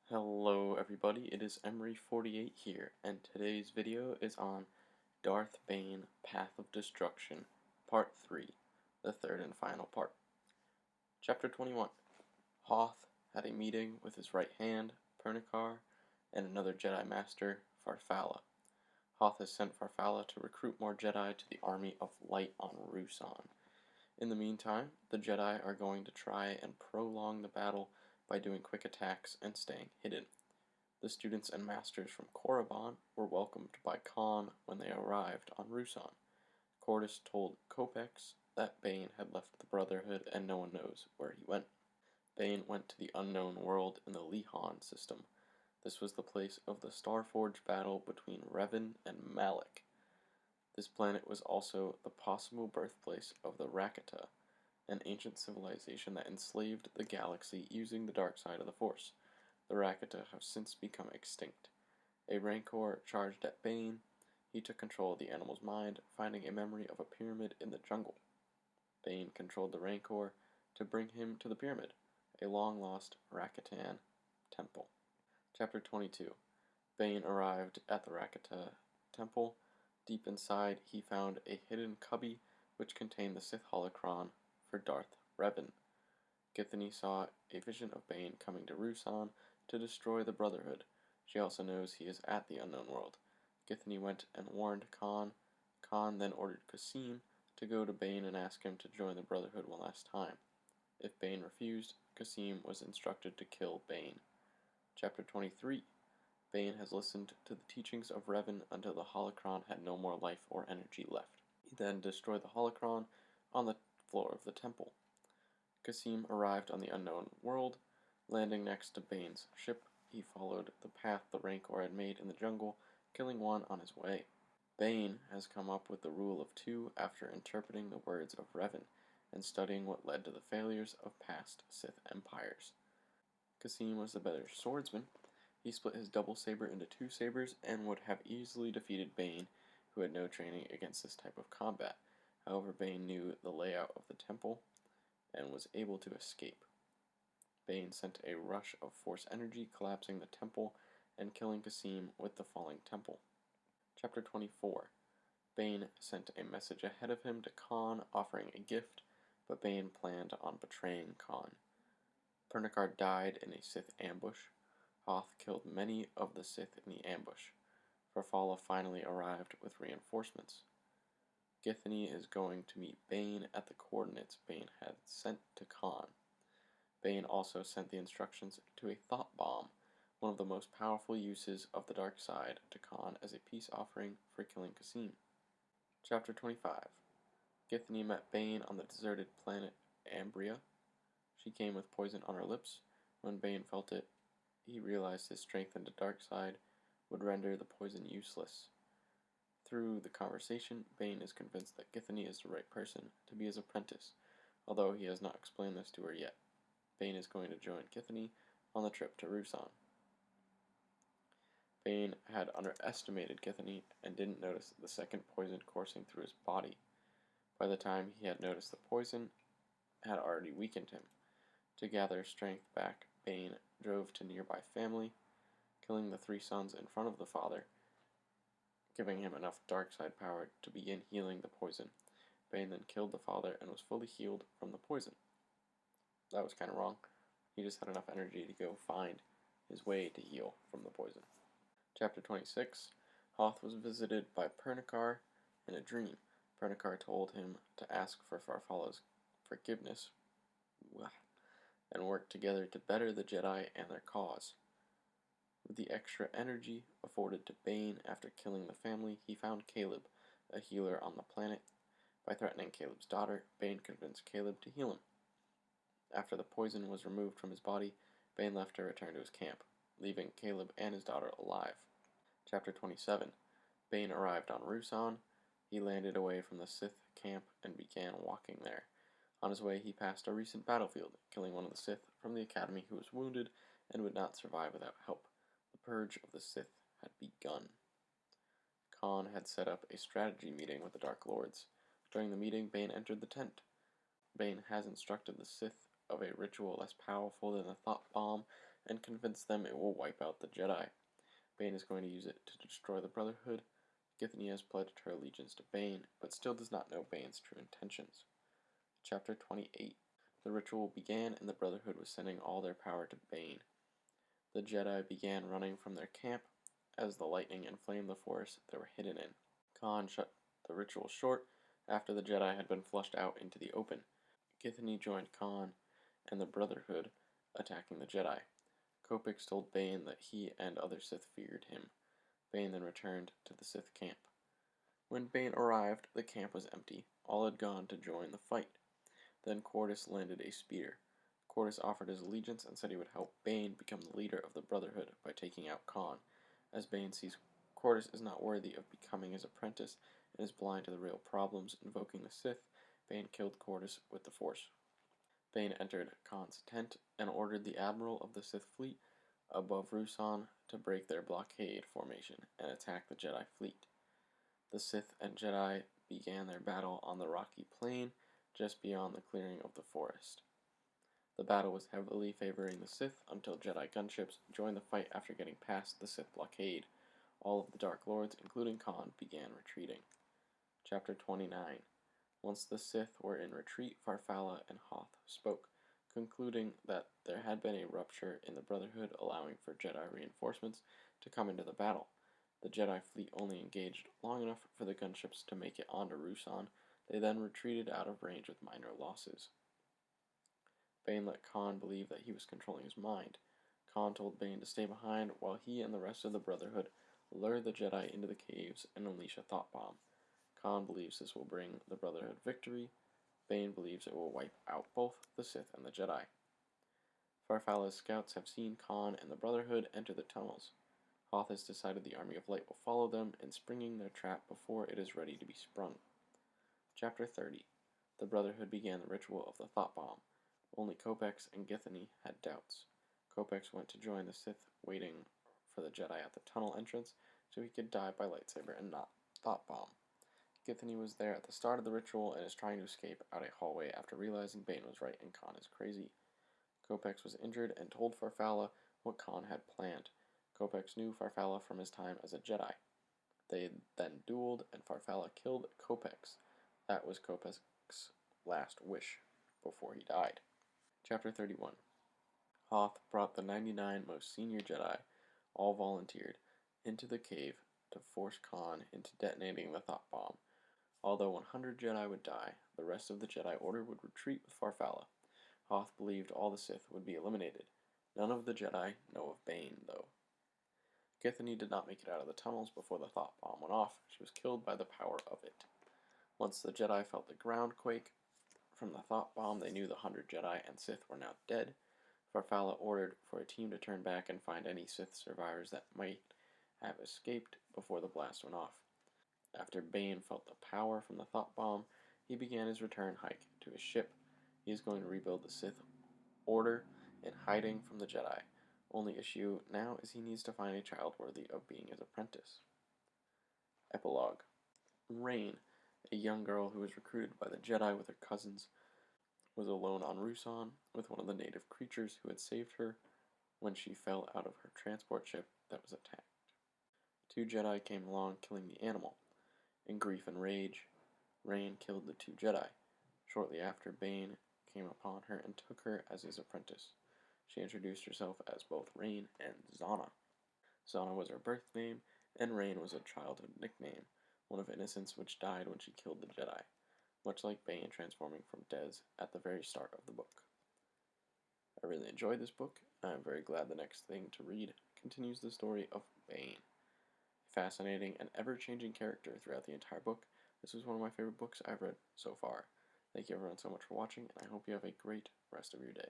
Hello everybody, it is Emery48 here, and today's video is on Darth Bane, Path of Destruction, Part 3, the third and final part. Chapter 21. Hoth had a meeting with his right hand, Pernicar, and another Jedi Master, Farfalla. Hoth has sent Farfalla to recruit more Jedi to the Army of Light on Ruusan. In the meantime, the Jedi are going to try and prolong the battle by doing quick attacks and staying hidden. The students and masters from Korriban were welcomed by Kaan when they arrived on Ruusan. Qordis told Kopecz that Bane had left the Brotherhood and no one knows where he went. Bane went to the unknown world in the Lehon system. This was the place of the Starforge battle between Revan and Malak. This planet was also the possible birthplace of the Rakata, an ancient civilization that enslaved the galaxy using the dark side of the Force. The Rakata have since become extinct. A Rancor charged at Bane. He took control of the animal's mind, finding a memory of a pyramid in the jungle. Bane controlled the Rancor to bring him to the pyramid, a long-lost Rakatan temple. Chapter 22. Bane arrived at the Rakata temple. Deep inside, he found a hidden cubby which contained the Sith holocron for Darth Revan. Githany saw a vision of Bane coming to Ruusan to destroy the Brotherhood. She also knows he is at the unknown world. Githany went and warned Kaan. Kaan then ordered Kas'im to go to Bane and ask him to join the Brotherhood one last time. If Bane refused, Kas'im was instructed to kill Bane. Chapter 23. Bane has listened to the teachings of Revan until the holocron had no more life or energy left. He then destroyed the holocron on the floor of the temple. Kas'im arrived on the unknown world. Landing next to Bane's ship, he followed the path the Rancor had made in the jungle, killing one on his way. Bane has come up with the rule of two after interpreting the words of Revan and studying what led to the failures of past Sith empires. Kas'im was the better swordsman. He split his double saber into two sabers and would have easily defeated Bane, who had no training against this type of combat. However, Bane knew the layout of the temple and was able to escape. Bane sent a rush of force energy, collapsing the temple and killing Kas'im with the falling temple. Chapter 24. Bane sent a message ahead of him to Kaan offering a gift, but Bane planned on betraying Kaan. Pernicar died in a Sith ambush. Hoth killed many of the Sith in the ambush. Farfalla finally arrived with reinforcements. Githany is going to meet Bane at the coordinates Bane had sent to Kaan. Bane also sent the instructions to a thought bomb, one of the most powerful uses of the dark side, to Kaan as a peace offering for killing Kas'im. Chapter 25. Githany met Bane on the deserted planet Ambria. She came with poison on her lips. When Bane felt it, he realized his strength in the dark side would render the poison useless. Through the conversation, Bane is convinced that Githany is the right person to be his apprentice, although he has not explained this to her yet. Bane is going to join Githany on the trip to Ruusan. Bane had underestimated Githany and didn't notice the second poison coursing through his body. By the time he had noticed the poison had already weakened him. To gather strength back, Bane drove to nearby family, killing the three sons in front of the father, giving him enough dark side power to begin healing the poison. Bane then killed the father and was fully healed from the poison. That was kind of wrong. He just had enough energy to go find his way to heal from the poison. Chapter 26. Hoth was visited by Pernicar in a dream. Pernicar told him to ask for Farfalla's forgiveness and work together to better the Jedi and their cause. With the extra energy afforded to Bane after killing the family, he found Caleb, a healer on the planet. By threatening Caleb's daughter, Bane convinced Caleb to heal him. After the poison was removed from his body, Bane left to return to his camp, leaving Caleb and his daughter alive. Chapter 27. Bane arrived on Ruusan. He landed away from the Sith camp and began walking there. On his way, he passed a recent battlefield, killing one of the Sith from the academy who was wounded and would not survive without help. The purge of the Sith had begun. Kaan had set up a strategy meeting with the Dark Lords. During the meeting, Bane entered the tent. Bane has instructed the Sith of a ritual less powerful than the thought bomb and convince them it will wipe out the Jedi. Bane is going to use it to destroy the Brotherhood. Githany has pledged her allegiance to Bane, but still does not know Bane's true intentions. Chapter 28. The ritual began and the Brotherhood was sending all their power to Bane. The Jedi began running from their camp as the lightning inflamed the forest they were hidden in. Kaan shut the ritual short after the Jedi had been flushed out into the open. Githany joined Kaan and the Brotherhood, attacking the Jedi. Kopecz told Bane that he and other Sith feared him. Bane then returned to the Sith camp. When Bane arrived, the camp was empty. All had gone to join the fight. Then Qordis landed a spear. Qordis offered his allegiance and said he would help Bane become the leader of the Brotherhood by taking out Kaan. As Bane sees Qordis is not worthy of becoming his apprentice and is blind to the real problems invoking the Sith, Bane killed Qordis with the Force. Bane entered Kaan's tent and ordered the admiral of the Sith fleet above Ruusan to break their blockade formation and attack the Jedi fleet. The Sith and Jedi began their battle on the rocky plain just beyond the clearing of the forest. The battle was heavily favoring the Sith until Jedi gunships joined the fight after getting past the Sith blockade. All of the Dark Lords, including Kaan, began retreating. Chapter 29. Once the Sith were in retreat, Farfalla and Hoth spoke, concluding that there had been a rupture in the Brotherhood, allowing for Jedi reinforcements to come into the battle. The Jedi fleet only engaged long enough for the gunships to make it onto Ruusan. They then retreated out of range with minor losses. Bane let Kaan believe that he was controlling his mind. Kaan told Bane to stay behind while he and the rest of the Brotherhood lure the Jedi into the caves and unleash a thought bomb. Kaan believes this will bring the Brotherhood victory. Bane believes it will wipe out both the Sith and the Jedi. Farfalla's scouts have seen Kaan and the Brotherhood enter the tunnels. Hoth has decided the Army of Light will follow them in springing their trap before it is ready to be sprung. Chapter 30. The Brotherhood began the ritual of the thought bomb. Only Kopecz and Githany had doubts. Kopecz went to join the Sith, waiting for the Jedi at the tunnel entrance so he could die by lightsaber and not thought bomb. Githany was there at the start of the ritual and is trying to escape out a hallway after realizing Bane was right and Kaan is crazy. Kopecz was injured and told Farfalla what Kaan had planned. Kopecz knew Farfalla from his time as a Jedi. They then dueled and Farfalla killed Kopecz. That was Kopecz's last wish before he died. Chapter 31. Hoth brought the 99 most senior Jedi, all volunteered, into the cave to force Kaan into detonating the thought bomb. Although 100 Jedi would die, the rest of the Jedi Order would retreat with Farfalla. Hoth believed all the Sith would be eliminated. None of the Jedi know of Bane, though. Githany did not make it out of the tunnels before the thought bomb went off. She was killed by the power of it. Once the Jedi felt the ground quake from the thought bomb, they knew the 100 Jedi and Sith were now dead. Farfalla ordered for a team to turn back and find any Sith survivors that might have escaped before the blast went off. After Bane felt the power from the thought bomb, he began his return hike to his ship. He is going to rebuild the Sith Order in hiding from the Jedi. Only issue now is he needs to find a child worthy of being his apprentice. Epilogue. Rain, a young girl who was recruited by the Jedi with her cousins, was alone on Ruusan with one of the native creatures who had saved her when she fell out of her transport ship that was attacked. 2 Jedi came along, killing the animal. In grief and rage, Rain killed the 2 Jedi. Shortly after, Bane came upon her and took her as his apprentice. She introduced herself as both Rain and Zannah. Zannah was her birth name, and Rain was a childhood nickname, one of innocence which died when she killed the Jedi, much like Bane transforming from Des at the very start of the book. I really enjoyed this book, and I'm very glad the next thing to read continues the story of Bane. Fascinating and ever-changing character throughout the entire book. This was one of my favorite books I've read so far. Thank you everyone so much for watching, and I hope you have a great rest of your day.